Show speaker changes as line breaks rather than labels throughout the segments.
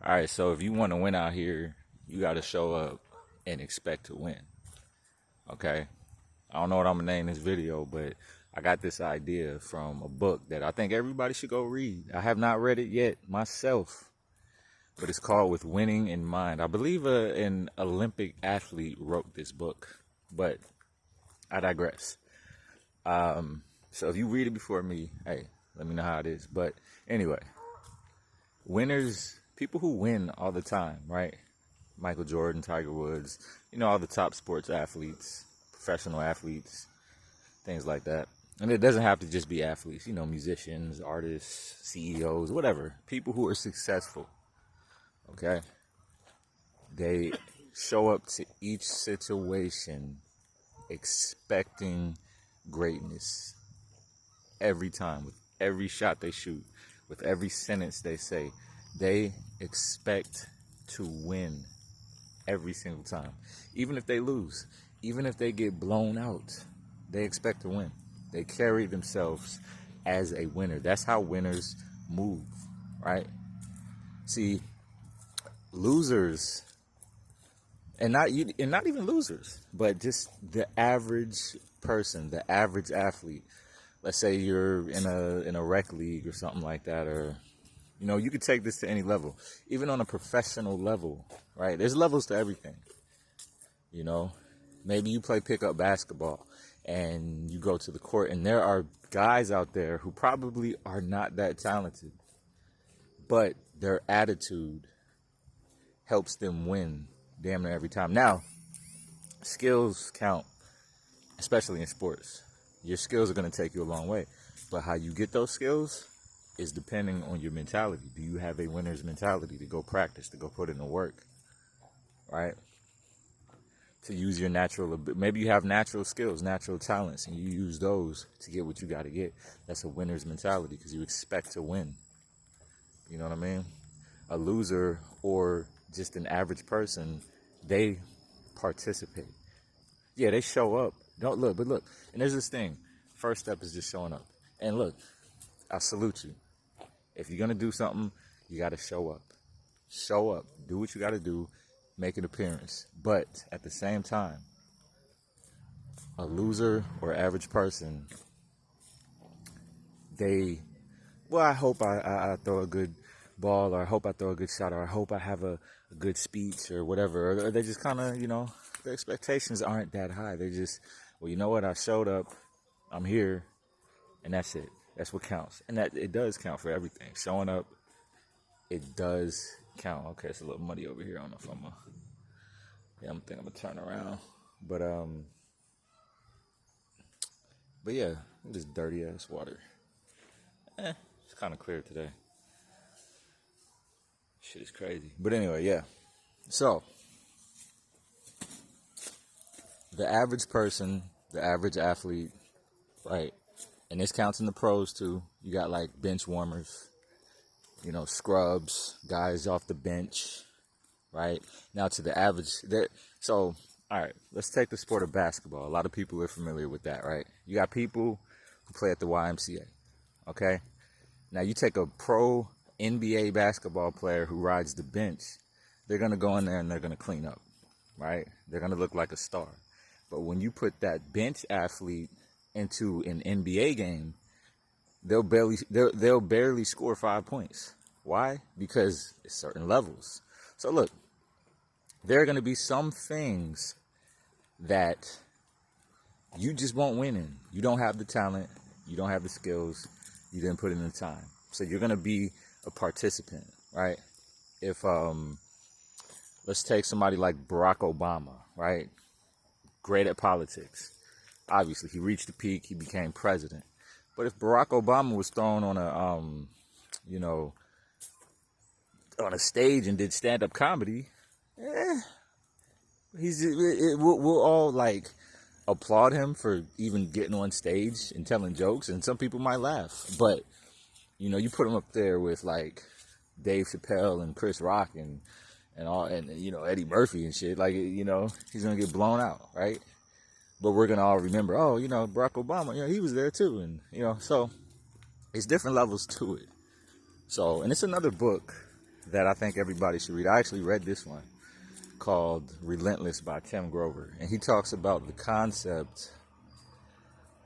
All right, so if you want to win out here, you got to show up and expect to win. Okay? I don't know what I'm going to name this video, but I got this idea from a book that I think everybody should go read. I have not read it yet myself, but it's called With Winning in Mind. I believe an Olympic athlete wrote this book, but I digress. So if you read it before me, hey, let me know how it is. But anyway, winners, people who win all the time, right? Michael Jordan, Tiger Woods, all the top sports athletes, professional athletes, things like that. And it doesn't have to just be athletes, musicians, artists, CEOs, whatever. People who are successful, okay? They show up to each situation expecting greatness every time, with every shot they shoot, with every sentence they say. They expect to win every single time. Even if they lose, even if they get blown out, they expect to win. They carry themselves as a winner. That's how winners move, right? See, losers, and not even losers, but just the average person, the average athlete. Let's say you're in a rec league or something like that, or you could take this to any level, even on a professional level, right? There's levels to everything. Maybe you play pickup basketball and you go to the court, and there are guys out there who probably are not that talented, but their attitude helps them win damn near every time. Now, skills count, especially in sports. Your skills are going to take you a long way, but how you get those skills is depending on your mentality. Do you have a winner's mentality to go practice, to go put in the work, right? To use your maybe you have natural skills, natural talents, and you use those to get what you got to get. That's a winner's mentality because you expect to win. You know what I mean? A loser or just an average person, they participate. Yeah, they show up. Don't look, but look. And there's this thing. First step is just showing up. And look, I salute you. If you're going to do something, you got to show up. Show up. Do what you got to do. Make an appearance. But at the same time, a loser or average person, I hope I throw a good ball, or I hope I throw a good shot, or I hope I have a good speech or whatever. Or they just kind of, their expectations aren't that high. They're just, well, you know what? I showed up. I'm here. And that's it. That's what counts. And that it does count for everything. Showing up, it does count. Okay, it's a little muddy over here. I don't know if I'm I'm gonna turn around. But yeah, this dirty ass water. It's kind of clear today. Shit is crazy. But anyway, yeah. So, the average person, the average athlete, right? And this counts in the pros too. You got like bench warmers, scrubs, guys off the bench, right? Now to the average. So, all right, let's take the sport of basketball. A lot of people are familiar with that, right? You got people who play at the YMCA, okay? Now you take a pro NBA basketball player who rides the bench. They're going to go in there and they're going to clean up, right? They're going to look like a star. But when you put that bench athlete into an NBA game, they'll barely score 5 points. Why? Because it's certain levels. So look, there are going to be some things that you just won't win in. You don't have the talent, you don't have the skills, you didn't put in the time. So you're going to be a participant, right? If let's take somebody like Barack Obama, right? Great at politics. Obviously, he reached the peak. He became president. But if Barack Obama was thrown on on a stage and did stand-up comedy, we'll all like applaud him for even getting on stage and telling jokes, and some people might laugh. But you put him up there with like Dave Chappelle and Chris Rock and Eddie Murphy and shit, like he's gonna get blown out, right? But we're gonna all remember, Barack Obama, he was there too, and so it's different levels to it. So, and it's another book that I think everybody should read. I actually read this one called Relentless by Tim Grover. And he talks about the concept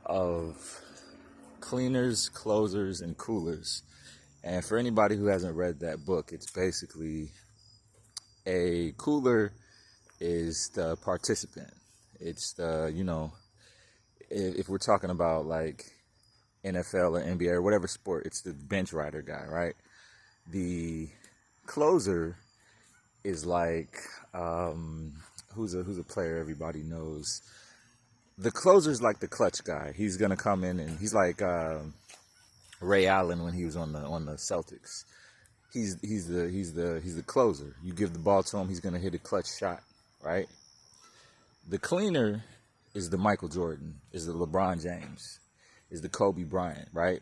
of cleaners, closers, and coolers. And for anybody who hasn't read that book, it's basically a cooler is the participant. It's the, if we're talking about like NFL or NBA or whatever sport, it's the bench rider guy, right? The closer is like, who's a player everybody knows. The closer's like the clutch guy. He's gonna come in and he's like Ray Allen when he was on the Celtics. He's the closer. You give the ball to him, he's gonna hit a clutch shot, right? The cleaner is the Michael Jordan, is the LeBron James, is the Kobe Bryant, right?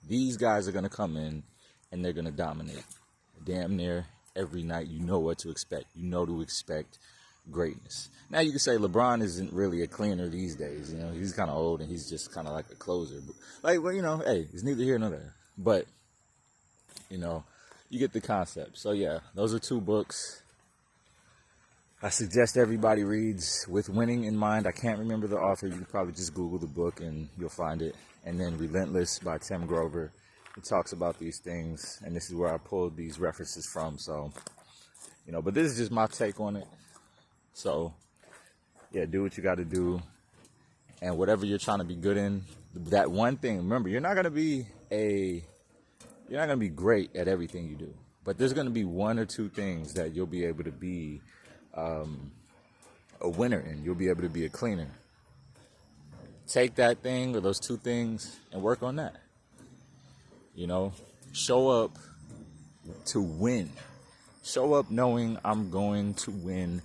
These guys are gonna come in and they're gonna dominate. Damn near every night, you know what to expect. You know to expect greatness. Now you can say LeBron isn't really a cleaner these days. He's kind of old and he's just kind of like a closer. But hey, it's neither here nor there. But you get the concept. So yeah, those are two books I suggest everybody reads with winning in mind. I can't remember the author. You can probably just Google the book and you'll find it. And then Relentless by Tim Grover. It talks about these things, and this is where I pulled these references from. So, but this is just my take on it. So, yeah, do what you got to do. And whatever you're trying to be good in, that one thing, remember, you're not going to be great at everything you do. But there's going to be one or two things that you'll be able to be a winner in. You'll be able to be a cleaner. Take that thing or those two things and work on that. Show up to win. Show up knowing I'm going to win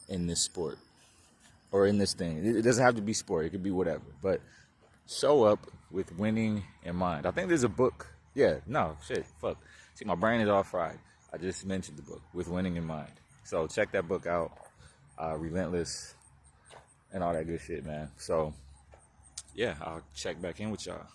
in this sport or in this thing. It doesn't have to be sport. It could be whatever. But show up with winning in mind. I think there's a book. See, my brain is all fried. I just mentioned the book, With Winning in Mind. So check that book out. Relentless and all that good shit, man. So, yeah, I'll check back in with y'all.